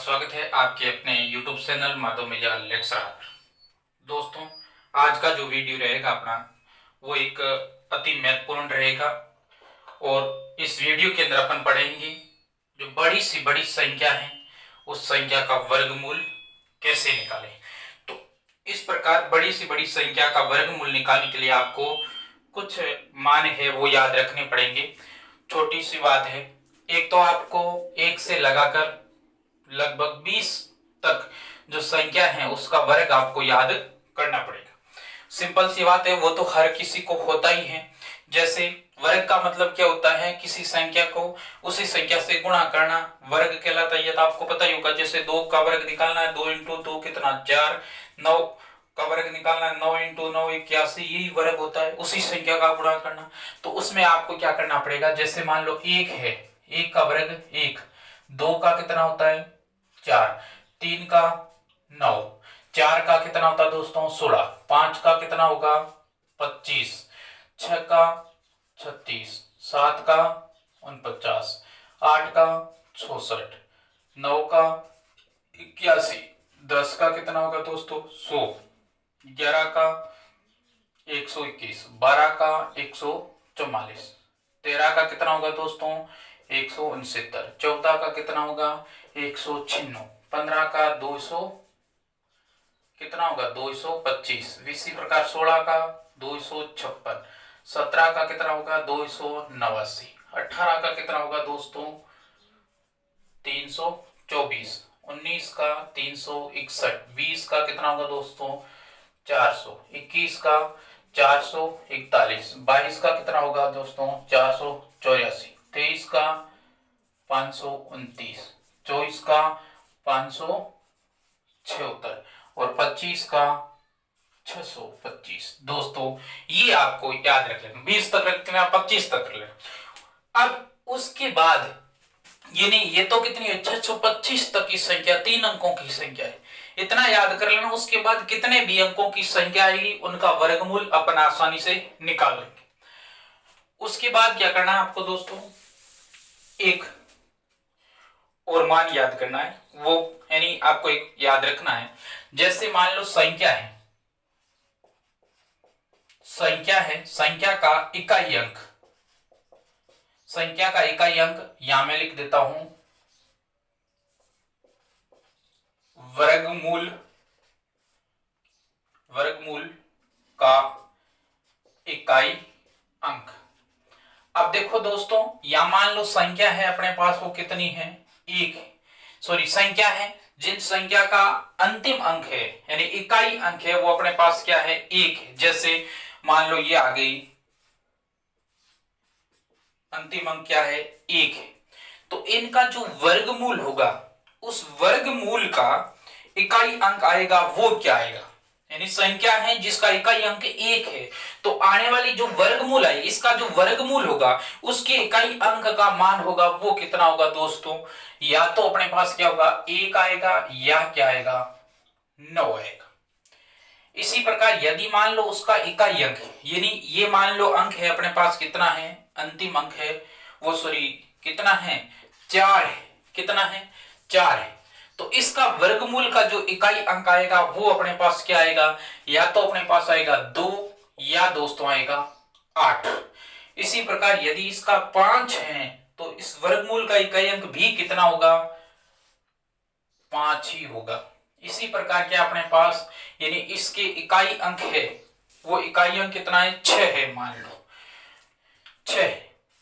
स्वागत है आपके अपने YouTube channel Madhav Mirza lecturer. दोस्तों, आज का जो वीडियो रहेगा अपना वो एक अति महत्वपूर्ण रहेगा और इस वीडियो के अंदर अपन पढ़ेंगे जो बड़ी सी बड़ी संख्या है उस संख्या का वर्गमूल कैसे निकालें। तो इस प्रकार बड़ी सी बड़ी संख्या का वर्गमूल निकालने के लिए आपको कुछ मान है वो याद रखने पड़ेंगे। छोटी सी बात है, एक तो आपको एक से लगाकर लगभग 20 तक जो संख्या है उसका वर्ग आपको याद करना पड़ेगा। सिंपल सी बात है, वो तो हर किसी को होता ही है। जैसे वर्ग का मतलब क्या होता है, किसी संख्या को उसी संख्या से गुणा करना वर्ग कहलाता है। ये तो आपको पता ही होगा। जैसे 2 का वर्ग निकालना है, 2 इंटू 2 कितना 4, 9 का वर्ग निकालना है, 9 इंटू 9 81, यही वर्ग होता है, उसी संख्या का गुणा करना। तो उसमें आपको क्या करना पड़ेगा, जैसे मान लो 1 है, 1 का वर्ग 1, 2 का कितना होता है 4, 3 का 9, 4 का कितना होता है दोस्तों 16, 5 का कितना होगा 25, 6 का 36, 7 का 49, 8 का 66, 9 का 81, 10 का कितना होगा दोस्तों 100, 11 का 121, 12 का 144, 13 का कितना होगा दोस्तों 169, 14 का कितना होगा 196, 15 का 200 कितना होगा 225, इसी प्रकार 16 का 256, 17 का कितना होगा 289, 18 का कितना होगा दोस्तों 324, 19 का 361, 20 का कितना होगा दोस्तों 400, 21 का 441, 22 का कितना होगा दोस्तों 484, 23 का 529, 24 का 576 और 25 का 625। दोस्तों ये आपको याद रख लेना, 20 तक रख लेना, 25 तक रख लेना। अब उसके बाद ये नहीं, ये तो कितनी है 625 तक की संख्या 3 अंकों की संख्या है, इतना याद कर लेना। उसके बाद कितने भी अंकों की संख्या आएगी उनका वर्गमूल अपन आसानी से निकाल लेंगे। उसके बाद क्या करना है आपको दोस्तों, एक और मान याद करना है, वो यानी आपको एक याद रखना है। जैसे मान लो संख्या है, संख्या का इकाई अंक, संख्या का इकाई अंक यहां मैं लिख देता हूं वर्गमूल, वर्गमूल का इकाई अंक। अब देखो दोस्तों, या मान लो संख्या है अपने पास, वो कितनी है एक, सॉरी संख्या है, जिन संख्या का अंतिम अंक है यानी इकाई अंक है वो अपने पास क्या है एक है। जैसे मान लो ये आ गई, अंतिम अंक क्या है एक है, तो इनका जो वर्गमूल होगा उस वर्गमूल का इकाई अंक आएगा वो क्या आएगा, यानी संख्या है जिसका इकाई अंक एक है, तो आने वाली जो वर्गमूल है इसका जो वर्गमूल होगा उसके इकाई अंक का मान होगा वो कितना होगा दोस्तों, या तो अपने पास क्या होगा एक आएगा या क्या आएगा 9 आएगा। इसी प्रकार यदि मान लो उसका इकाई अंक यानी ये मान लो अंक है अपने पास कितना है, अंतिम अंक है वो, सॉरी कितना है 4 है, कितना है 4 है, तो इसका वर्गमूल का जो इकाई अंक आएगा वो अपने पास क्या आएगा, या तो अपने पास आएगा 2 या दोस्तों आएगा 8। इसी प्रकार यदि इसका 5 है तो इस वर्गमूल का इकाई अंक भी कितना होगा 5 ही होगा। इसी प्रकार के अपने पास यानी इसके इकाई अंक है वो इकाई अंक कितना है 6 है, मान लो 6,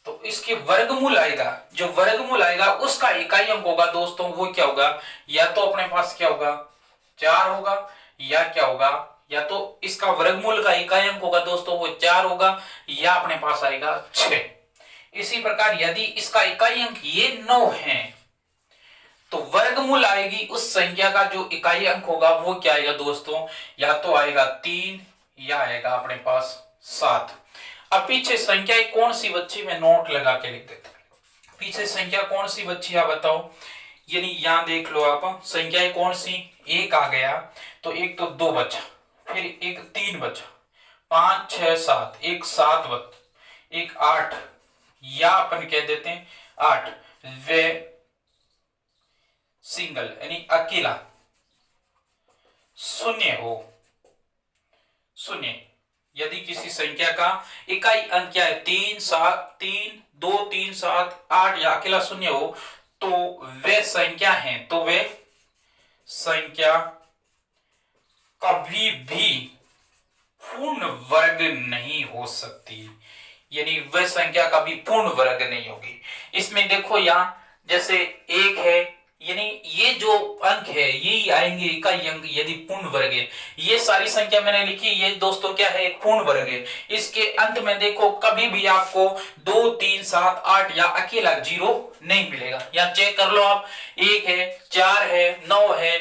तो इसके वर्गमूल आएगा, जो वर्गमूल आएगा उसका इकाई अंक होगा दोस्तों वो क्या होगा, या तो अपने पास क्या होगा 4 होगा या क्या होगा, या तो इसका वर्गमूल का इकाई अंक होगा दोस्तों वो 4 होगा या अपने पास आएगा 6। इसी प्रकार यदि इसका इकाई अंक ये 9 है तो वर्गमूल आएगी उस संख्या का जो इकाई अंक होगा वो क्या आएगा दोस्तों, या तो आएगा 3 या आएगा अपने पास 7। अब पीछे संख्या कौन सी बच्ची, मैं नोट लगा के लिख देता हूं, पीछे संख्या कौन सी बच्ची आप बताओ, यानी यहां देख लो आप संख्या कौन सी, एक आ गया तो एक तो 2 बचा, फिर एक 3 बचा, 5 6 7, एक 7 बचा, एक 8 या अपन कह देते हैं 8, वे सिंगल यानी अकेला शून्य हो, शून्य यदि किसी संख्या का इकाई अंक क्या है 3 7 3 2 3 7 8 या अकेला शून्य हो तो वे संख्या है, तो वे संख्या कभी भी पूर्ण वर्ग नहीं हो सकती, यानी वह संख्या कभी पूर्ण वर्ग नहीं होगी। इसमें देखो यहां जैसे एक है, यानी ये जो अंक है यही आएंगे इकाई अंक यदि पूर्ण वर्ग है। ये सारी संख्या मैंने लिखी, ये दोस्तों क्या है एक पूर्ण वर्ग है। इसके अंत में देखो कभी भी आपको 2 3 7 8 या अकेला 0 नहीं मिलेगा। यहां चेक कर लो आप, 1 है 4 है 9 है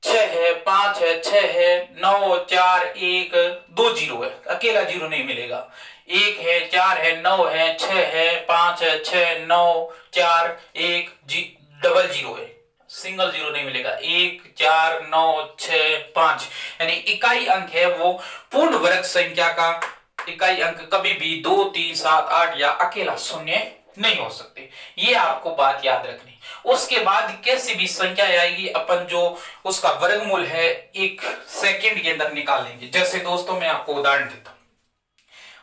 6 है 5 है 6 है 9 4 1 2 0 है, अकेला 0 नहीं मिलेगा। 1 है 4 है 9 है 6 है 5 है 6 9 4 1 डबल 0 है, सिंगल 0 नहीं मिलेगा। 1 4 9 6 5 यानी इकाई अंक है वो पूर्ण वर्ग संख्या का इकाई अंक कभी भी 2 3 7 8 या अकेला शून्य नहीं हो सकते। ये आपको बात याद रखनी। उसके बाद कैसी भी संख्या आएगी अपन जो उसका वर्गमूल है 1 सेकंड के अंदर निकाल लेंगे। जैसे दोस्तों मैं आपको उदाहरण देता हूं,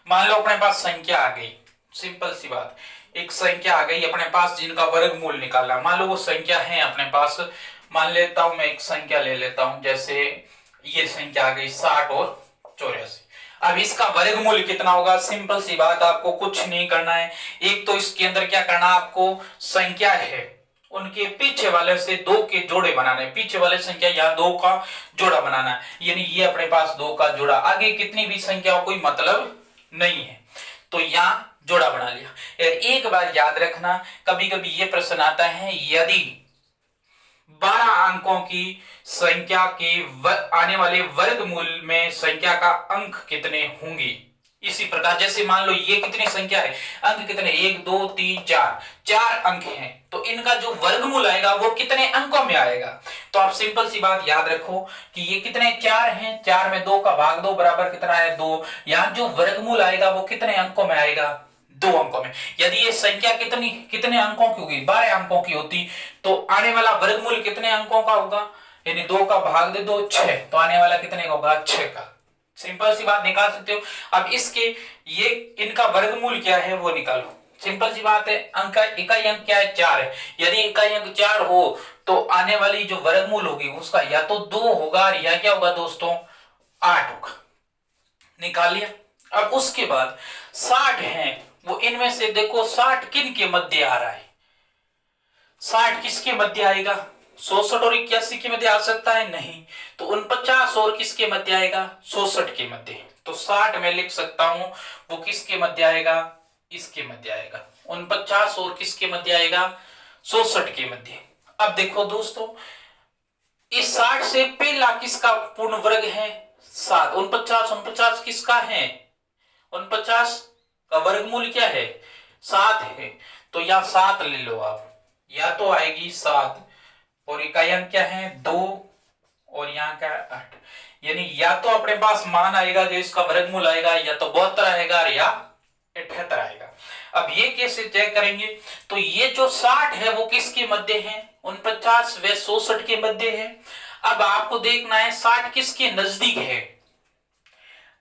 मान लो अपने पास संख्या आ गई, सिंपल सी बात, एक संख्या आ गई अपने पास जिनका वर्गमूल निकालना। मान लो वो संख्या है अपने पास, मान लेता हूं मैं एक संख्या ले लेता हूं, जैसे ये संख्या आ गई 60 और 84। अब इसका वर्गमूल कितना होगा? सिंपल सी बात, आपको कुछ नहीं करना है। एक तो इसके अंदर क्या करना, आपको संख्या है उनके पीछे वाले से 2 के जोड़े बनाने, पीछे वाले संख्या यहाँ 2 का जोड़ा बनाना है, यानी ये अपने पास 2 का जोड़ा। आगे कितनी भी संख्या हो कोई मतलब नहीं है, तो यहाँ जोड़ा बना लिया। एक बार याद रखना, कभी कभी ये प्रश्न आता है यदि 12 अंकों की संख्या के आने वाले वर्गमूल में संख्या का अंक कितने होंगे। इसी प्रकार जैसे मान लो ये कितनी संख्या है, अंक कितने 1 2 3 4, 4 अंक हैं, तो इनका जो वर्गमूल आएगा वो कितने अंकों में आएगा। तो आप सिंपल सी बात याद रखो कि ये कितने 4 हैं, 4 में 2 का भाग 2 बराबर कितना है 2। यहां जो वर्गमूल आएगा वो कितने अंकों में आएगा, 2 अंकों में। यदि ये संख्या कितने अंकों की होगी, 12 अंकों की होती, तो आने वाला वर्गमूल कितने अंकों का होगा, यानी 2 का भाग दे दो 6, तो आने वाला कितने का होगा 6 का। सिंपल सी बात निकाल सकते हो। अब इसके ये इनका वर्गमूल क्या है वो निकालो, सिंपल सी बात है। अंक इकाई अंक क्या है 4 है, यदि इकाई अंक 4 हो तो आने वाली जो वर्गमूल होगी उसका या तो 2 होगा या क्या होगा दोस्तों 8 होगा। निकाल लिया। अब उसके बाद 60 है, वो इनमें से देखो 60 किन के मध्य आ रहा है, 60 किसके मध्य आएगा, 67 और 81 के मध्य आ सकता है नहीं, तो 49 और किसके मध्य आएगा 66 के मध्य। तो 60 में लिख सकता हूं वो किसके मध्य आएगा, इसके मध्य आएगा। 49 और किसके मध्य आएगा 66 के मध्य। अब देखो दोस्तों इस 60 से पहला किसका पूर्ण वर्ग है 7, 49 किसका है, 49 का वर्गमूल क्या है 7 है, तो यहां 7 ले लो आप, या तो आएगी 7 और इकाई अंक क्या है 2 और यहाँ का 8, यानी या तो अपने पास मान आएगा जो इसका वर्गमूल आएगा या तो 72 आएगा या 78 आएगा। अब ये कैसे चेक करेंगे, तो ये जो 60 है वो किसके मध्य है, 49 व 66 के मध्य है। अब आपको देखना है 60 किसके नजदीक है,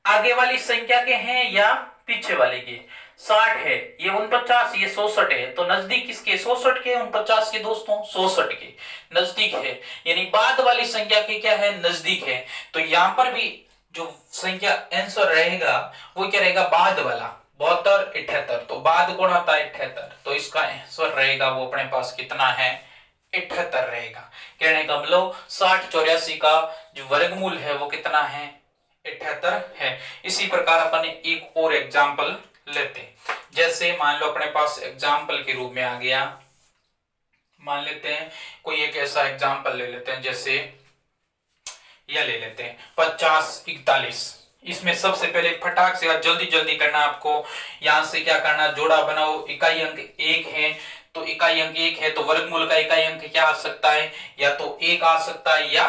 आगे वाली संख्या के हैं या पीछे वाले के। 60 है ये 49 ये 66 है, तो नजदीक किसके 66 के 49 के दोस्तों 66 के नजदीक है, यानी बाद वाली संख्या के क्या है नजदीक है। तो यहां पर भी जो संख्या आंसर रहेगा वो क्या रहेगा बाद वाला 72 78, तो बाद कौन आता है 78, तो इसका आंसर रहेगा वो अपने पास कितना है 78 रहेगा। कहने का मतलब 60 84 का जो वर्गमूल है वो कितना है 78 है। इसी प्रकार अपन एक और एग्जाम्पल लेते हैं, जैसे मान लो अपने पास एग्जाम्पल के रूप में आ गया, मान लेते हैं कोई एक ऐसा एग्जाम्पल ले लेते हैं, जैसे यह ले लेते हैं 50 41। इसमें सबसे पहले फटाक से जल्दी जल्दी करना आपको, यहां से क्या करना जोड़ा बनाओ, इकाई अंक 1 है तो इकाई अंक 1 है तो वर्गमूल का इकाई अंक क्या आ सकता है, या तो 1 आ सकता है या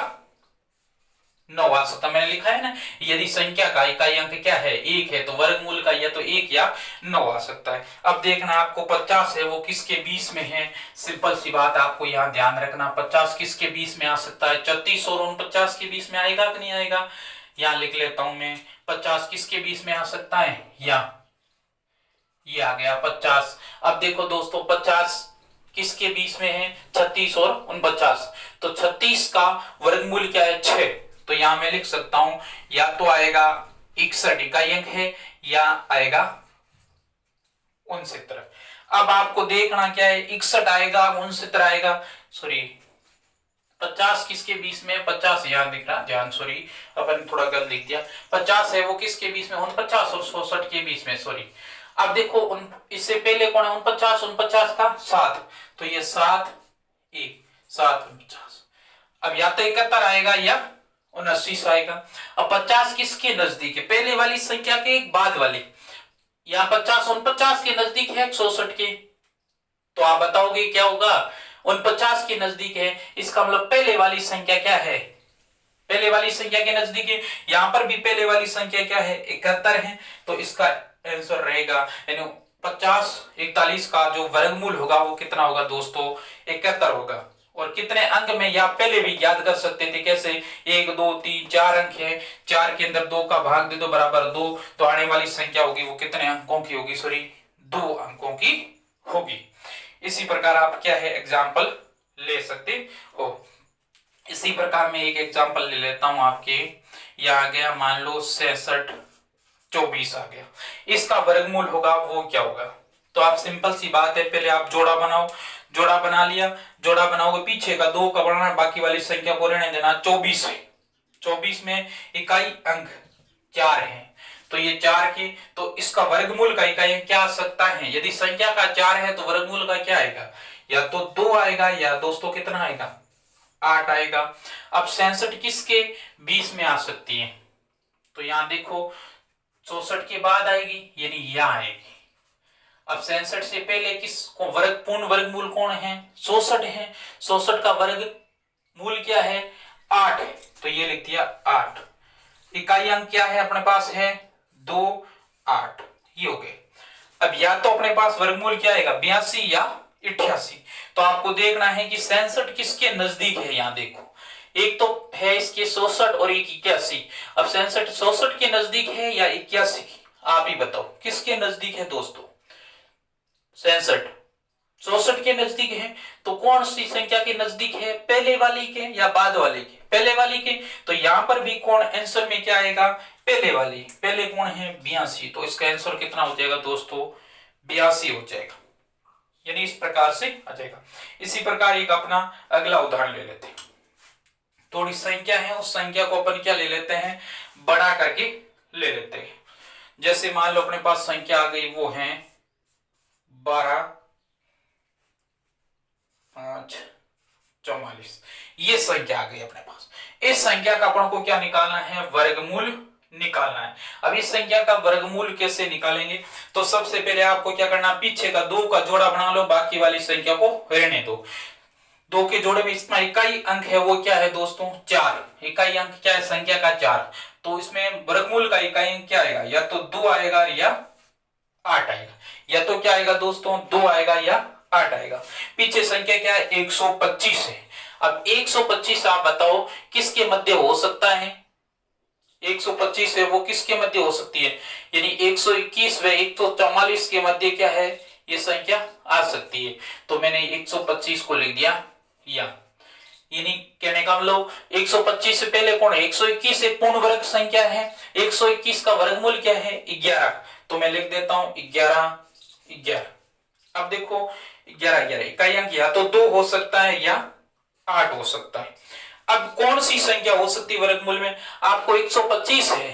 9 आ सकता है। मैंने लिखा है ना, यदि संख्या का इकाई अंक क्या है, 1 है, तो वर्गमूल का या तो 1 या 9 आ सकता है। अब देखना आपको 50 है वो किसके 20 में है। सिंपल सी बात आपको यहाँ ध्यान रखना, 50 किसके 20 में आ सकता है, 36 और 49 के 20 में आएगा कि नहीं आएगा। यहाँ लिख लेता हूं मैं, 50 किसके 20 में आ सकता है, या ये आ गया 50। अब देखो दोस्तों 50 किसके 20 में है, 36 और 49। तो 36 का वर्गमूल क्या है, 6। तो यहां मैं लिख सकता हूं, या तो आएगा 61 इकाई अंक है, या आएगा 69। अब आपको देखना क्या है, 61 आएगा 69 आएगा, सॉरी 50 किसके 20 में, 50 यहां दिख रहा, ध्यान, सॉरी अपन थोड़ा गलत लिख दिया। 50 है वो किसके 20 में, 49 और 66 के 20 में, सॉरी। अब देखो इससे पहले कौन है, 49 का 7, तो ये 7 1 7 49। अब या तो 71 आएगा या 79 आएगा। अब 50 किसके नजदीक है, पहले वाली संख्या के बाद वाली। यहाँ 50 49 के नजदीक है 66 के, तो आप बताओगे क्या होगा, 49 के नजदीक है, इसका मतलब पहले वाली संख्या क्या है, पहले वाली संख्या के नजदीक है। यहां पर भी पहले वाली संख्या क्या है, 71 है, तो इसका आंसर रहेगा यानी 50 41 का जो वर्गमूल होगा वो कितना होगा दोस्तों, 71 होगा। और कितने अंक में, या पहले भी याद कर सकते थे, कैसे 1 2 3 4 अंक है, 4 के अंदर 2 का भाग दे दो बराबर 2, तो आने वाली संख्या होगी वो कितने अंकों की होगी, सॉरी 2 अंकों की होगी। इसी प्रकार आप क्या है एग्जाम्पल ले सकते हो। इसी प्रकार में एक एग्जाम्पल ले लेता हूं आपके, यह आ गया मान लो 66 24 आ गया, इसका वर्गमूल होगा वो क्या होगा। तो आप सिंपल सी बात है, पहले आप जोड़ा बनाओ, जोड़ा बना लिया, जोड़ा बनाओगे पीछे का 2 का बढ़ाना, बाकी वाली संख्या को रहने देना। 24 है, 24 में इकाई अंक 4 है, तो ये 4 की, तो इसका वर्गमूल का इकाई अंक क्या आ सकता है, यदि संख्या का 4 है तो वर्गमूल का क्या आएगा, या तो 2 आएगा, या दोस्तों कितना आएगा, 8 आएगा। अब 66 किसके 20 में आ सकती है, तो यहां देखो 64 के बाद आएगी, यानी यहां आएगी। अब 67 से पहले किसको वर्ग, पूर्ण वर्गमूल कौन है, 66 है, 66 का वर्ग मूल क्या है, 8 है, तो ये लिख दिया 8। इकाई अंक क्या है अपने पास है 2 8, ये हो गए। अब या तो अपने पास वर्गमूल क्या आएगा 82 या 88, तो आपको देखना है कि 67 किसके नजदीक है। यहां देखो एक तो है इसके 66 और एक 81। अब 67 66 के नजदीक है या 81 की, आप ही बताओ किसके नजदीक है दोस्तों, 67 64 के नजदीक है, तो कौन सी संख्या के नजदीक है, पहले वाली के या बाद वाली के, पहले वाली के। तो यहां पर भी कौन आंसर में क्या आएगा, पहले वाली, पहले कौन है 82, तो इसका आंसर कितना हो जाएगा दोस्तों 82 हो जाएगा, यानी इस प्रकार से आ जाएगा। इसी प्रकार एक अपना अगला उदाहरण ले लेते हैं, थोड़ी संख्या है उस संख्या को अपन क्या ले लेते हैं, बड़ा करके ले लेते हैं। जैसे मान लो अपने पास संख्या आ गई वो है 12 5 44, ये संख्या आ गई अपने पास। इस संख्या का अपन को क्या निकालना है, वर्गमूल निकालना है। अब इस संख्या का वर्गमूल कैसे निकालेंगे, तो सबसे पहले आपको क्या करना, पीछे का 2 का जोड़ा बना लो, बाकी वाली संख्या को रहने दो। 2 के जोड़े में इसमें इकाई अंक है वो क्या है दोस्तों 4, इकाई अंक क्या है संख्या का 4, तो इसमें वर्गमूल का इकाई अंक क्या आएगा, या तो 2 आएगा या 8 आएगा, या तो क्या आएगा दोस्तों 2 आएगा या 8 आएगा। पीछे संख्या क्या है 125 है। अब 125 आप बताओ किसके मध्य हो सकता है, 125 है वो किसके मध्य हो सकती है, यानी 121 व 144 के मध्य क्या है ये संख्या आ सकती है। तो मैंने 125 को लिख दिया, या यानी कहने का मतलब 125 से पहले कौन है, 121 एक पूर्ण वर्ग संख्या है, 121 का वर्गमूल क्या है 11, तो मैं लिख देता हूं 11 11। अब देखो 11 11 इकाई अंक या तो 2 हो सकता है या 8 हो सकता है। अब कौन सी संख्या हो सकती है वर्गमूल में, आपको 125 है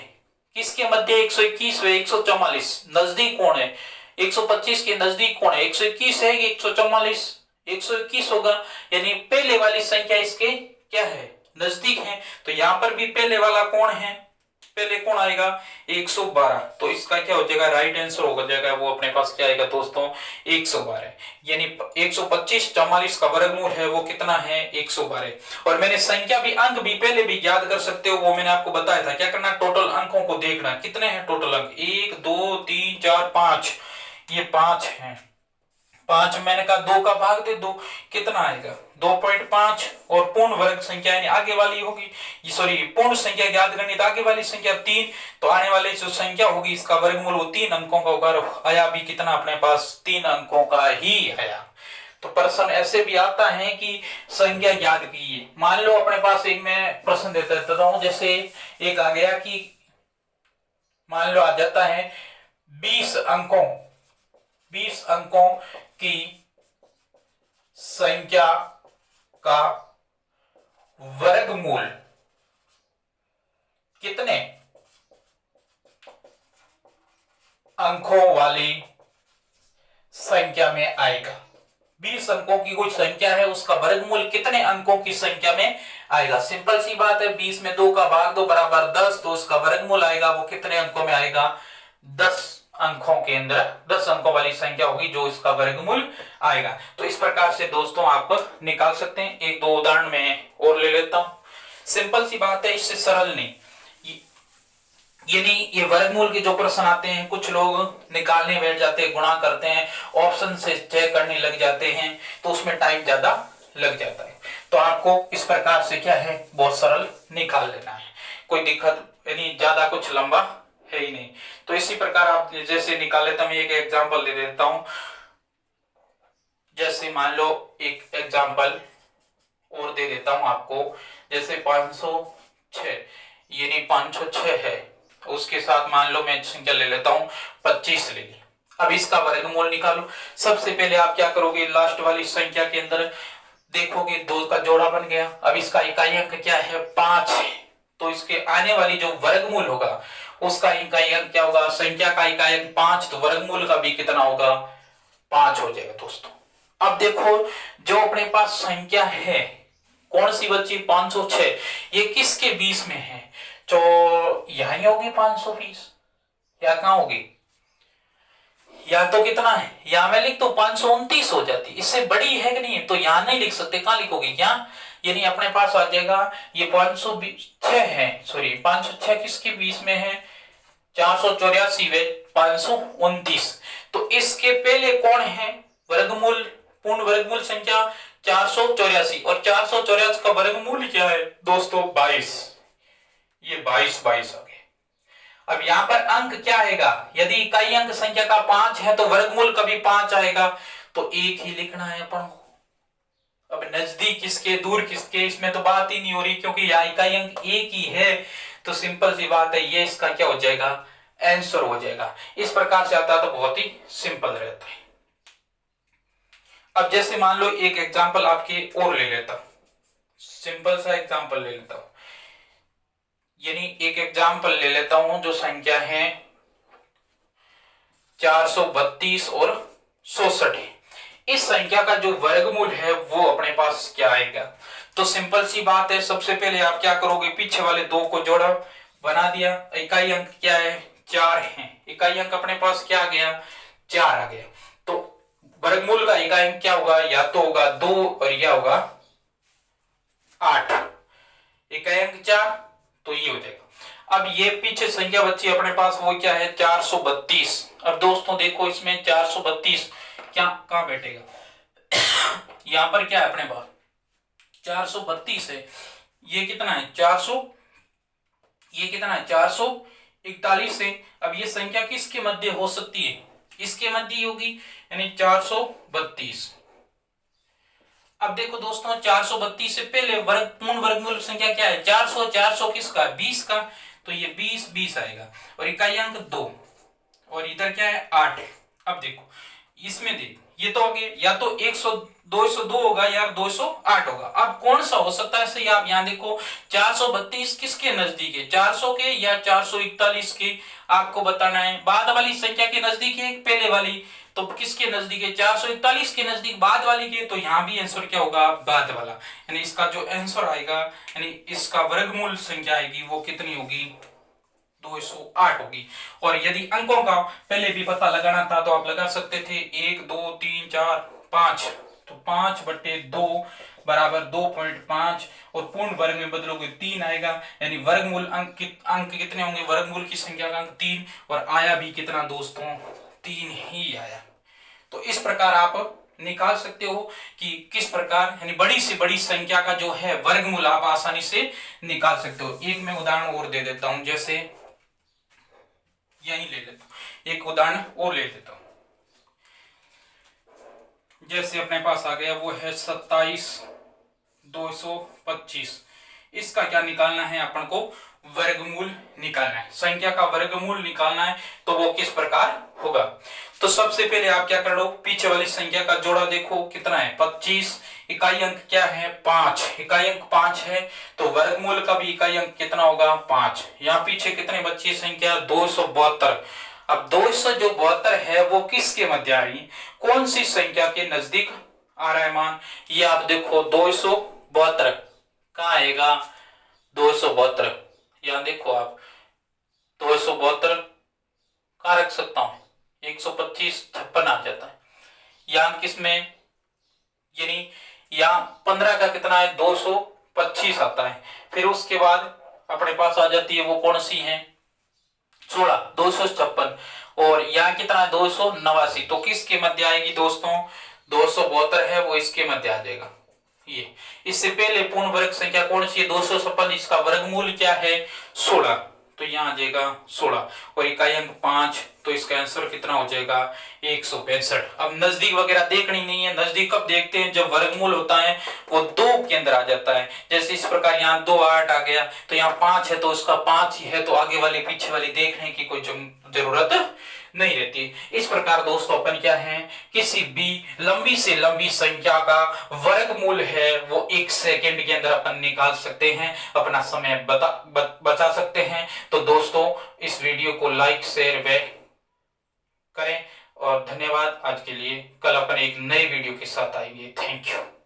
किसके मध्य 121 व 144, नजदीक कौन है 125 के नजदीक कौन है, 121 है कि 144, 121 होगा, यानी पहले वाली संख्या इसके क्या है नजदीक है। तो यहां पर भी पहले वाला कौन है पहले कौन आएगा 112, तो इसका क्या हो जाएगा, राइट आंसर हो जाएगा वो अपने पास क्या आएगा दोस्तों 112, यानी 125 44 का वर्गमूल है वो कितना है 112। और मैंने संख्या भी अंक भी पहले भी याद कर सकते हो, वो मैंने आपको बताया था। क्या करना, टोटल अंकों को देखना कितने हैं टोटल अंक, 1 2 3 4 5, ये 5 हैं। 5 मैंने कहा 2 का भाग दे दो, कितना आएगा 2.5। और पूर्ण वर्ग संख्या यानी आगे वाली होगी, सॉरी पूर्ण संख्या याद करनी तो आगे वाली संख्या 3, तो आने वाली जो संख्या होगी इसका वर्गमूल वो 3 अंकों का होगा। आया भी कितना अपने पास 3 अंकों का ही आया। तो प्रश्न ऐसे भी आता है कि संख्या याद कीजिए। मान लो अपने पास एक मैं प्रश्न देता हूं, जैसे एक आ गया कि मान लो आ जाता है 20 अंकों की संख्या का वर्गमूल कितने अंकों वाली संख्या में आएगा। 20 अंकों की कोई संख्या है, उसका वर्गमूल कितने अंकों की संख्या में आएगा। सिंपल सी बात है, 20 में 2 का भाग दो बराबर 10, तो उसका वर्गमूल आएगा वो कितने अंकों में आएगा 10 अंकों के अंदर 10 अंकों वाली संख्या होगी जो इसका वर्गमूल आएगा। तो इस प्रकार से दोस्तों आप निकाल सकते हैं। एक दो उदाहरण में और ले लेता हूं। सिंपल सी बात है, इससे सरल नहीं, यानी ये वर्गमूल के जो प्रश्न आते हैं कुछ लोग निकालने बैठ जाते हैं, गुणा करते हैं, ऑप्शन से चेक करने लग जाते हैं, तो उसमें टाइम ज्यादा लग जाता है। तो आपको इस प्रकार से क्या है बहुत सरल निकाल लेना है, कोई दिक्कत यानी ज्यादा कुछ लंबा है ही नहीं। तो इसी प्रकार आप जैसे निकाल लेता हूं, एक एग्जांपल दे देता हूं। जैसे मान लो एक एग्जांपल और दे देता हूं आपको, जैसे 506 यानी 506 है, उसके साथ मान लो मैं संख्या ले लेता हूं 25 ले ली। अब इसका वर्गमूल निकालो। सबसे पहले आप क्या करोगे, लास्ट वाली संख्या के अंदर देखोगे 2 का जोड़ा बन गया। अब इसका इकाई अंक क्या है 5 है, तो इसके आने वाली जो वर्गमूल होगा उसका इकाई अंक क्या होगा, संख्या का इकाई अंक 5, तो वर्गमूल का भी कितना होगा 5 हो जाएगा दोस्तों। अब देखो जो अपने पास संख्या है कौन सी बच्ची 506, ये किसके 20 में है, तो यही होगी 520 या कहां होगी, या तो कितना है यहां मैं लिख तो 529 हो जाती, इससे बड़ी है कि नहीं है, तो यहां नहीं लिख सकते, कहां लिखोगे यहां, यानी अपने पास आ जाएगा ये 506 है, सॉरी 506 किसके 20 में है 484 वे 529, तो इसके पहले कौन है वर्गमूल, पूर्ण वर्गमूल संख्या 484, और 484 का वर्गमूल क्या है दोस्तों 22, ये 22 आ गए। अब यहां पर अंक क्या आएगा, यदि इकाई अंक संख्या का 5 है तो वर्गमूल का भी 5 आएगा, तो एक ही लिखना है अपन को। अब नजदीक किसके दूर किसके इसमें तो बात ही नहीं हो रही, क्योंकि यहां इकाई अंक एक ही है, तो सिंपल सी बात है ये इसका क्या हो जाएगा आंसर हो जाएगा। इस प्रकार से आता है तो बहुत ही सिंपल रहता है। अब जैसे मान लो एक एग्जांपल आपके और ले लेता हूं, सिंपल सा एग्जांपल ले लेता हूं, यानी एक एग्जांपल ले लेता हूं जो संख्या है 432 और 66 है। इस संख्या का जो वर्गमूल है वो अपने पास क्या आएगा, तो सिंपल सी बात है, सबसे पहले आप क्या करोगे पीछे वाले 2 को जोड़ा बना दिया, इकाई अंक क्या है 4 है, इकाई अंक अपने पास क्या आ गया 4 आ गया, तो वर्गमूल का इकाई अंक क्या होगा, या तो होगा 2 और यह होगा 8, इकाई अंक 4, तो ये हो जाएगा। अब ये पीछे संख्या बच्ची अपने पास वो क्या है 432। अब दोस्तों देखो इसमें 432 क्या कहां बैठेगा यहां पर क्या है अपने पास 432 है, ये कितना है 400, ये कितना है 441 है। अब ये संख्या किसके मध्य हो सकती है, इसके मध्य होगी, यानी 432। अब देखो दोस्तों 432 से पहले वर्ग पूर्ण वर्गमूल संख्या क्या है 400, 400 किसका 20 का, तो ये 20 आएगा, और इकाई अंक 2, और इधर क्या है 8 है। अब देखो इसमें देख ये तो हो गया, या तो 202 होगा या 208 होगा। अब कौन सा हो सकता है सही, आप यहां देखो 432 किसके नजदीक है 400 के या 441 के, आपको बताना है। बाद वाली संख्या के नजदीक है पहले वाली, तो किसके नजदीक है 441 के नजदीक बाद वाली के, तो यहां भी आंसर क्या होगा बाद वाला, यानी इसका जो आंसर आएगा यानी इसका वर्गमूल संख्या आएगी वो कितनी होगी 208 होगी। और यदि अंकों का पहले भी पता लगाना था तो आप लगा सकते थे 1 2 3 4 5, तो 5/2 बराबर 2.5 और पूर्ण वर्ग में बदलोगे 3 आएगा, यानी वर्गमूल अंक कितने होंगे, वर्गमूल की संख्या का अंक 3, और आया भी कितना दोस्तों, 3 ही आया। तो इस प्रकार आप निकाल सकते हो कि किस प्रकार, यानी बड़ी से बड़ी संख्या का जो है वर्गमूल आप आसानी से निकाल सकते हो। एक मैं उदाहरण और दे देता हूं, जैसे यही ले लेता हूं, एक उदाहरण और ले लेता हूं। जैसे अपने पास आ गया वो है 27,225। इसका क्या निकालना है, अपन को वर्गमूल निकालना है, संख्या का वर्गमूल निकालना है। तो वो किस प्रकार होगा, तो सबसे पहले आप क्या कर लो, पीछे वाली संख्या का जोड़ा देखो कितना है 25, इकाई अंक क्या है 5, इकाई अंक 5 है, तो वर्गमूल का भी इकाई अंक कितना होगा 5। यहाँ पीछे कितने बची संख्या 272। अब 272 है वो किसके मध्य आ रही, कौन सी संख्या के नजदीक आ रहा है मान, ये आप देखो 272 कहाँ आएगा, 272 यहां देखो आप, 272 कहाँ रख सकता हूं, 125 56 आ जाता है। यहां किसमें, यानी यहां 15 का कितना है 225 आता है। फिर उसके बाद अपने पास आ जाती है वो कौन सी है 16, 256, और यहाँ कितना है 289, तो किसके मध्य आएगी दोस्तों, 272 है वो इसके मध्य आ जाएगा। ये इससे पहले पूर्ण वर्ग संख्या कौन सी है 256, इसका वर्गमूल क्या है 16, तो यहाँ आ जाएगा 16, और इकाई अंक 5, तो इसका आंसर कितना हो जाएगा 165। अब नजदीक वगैरह देखनी नहीं है, नजदीक कब देखते हैं जब वर्गमूल होता है वो 2 के अंदर आ जाता है। जैसे इस प्रकार यहाँ 2 8 आ गया, तो यहाँ 5 है तो उसका 5 ही है, तो आगे वाले पीछे वाले देखने की कोई जरूरत नहीं रहती। इस प्रकार दोस्तों अपन क्या है, किसी भी लंबी से लंबी संख्या का वर्गमूल है वो 1 सेकंड के अंदर अपन निकाल सकते हैं, अपना समय बचा सकते हैं। तो दोस्तों इस वीडियो को लाइक शेयर व करें, और धन्यवाद आज के लिए। कल अपन एक नए वीडियो के साथ आएंगे। Thank you.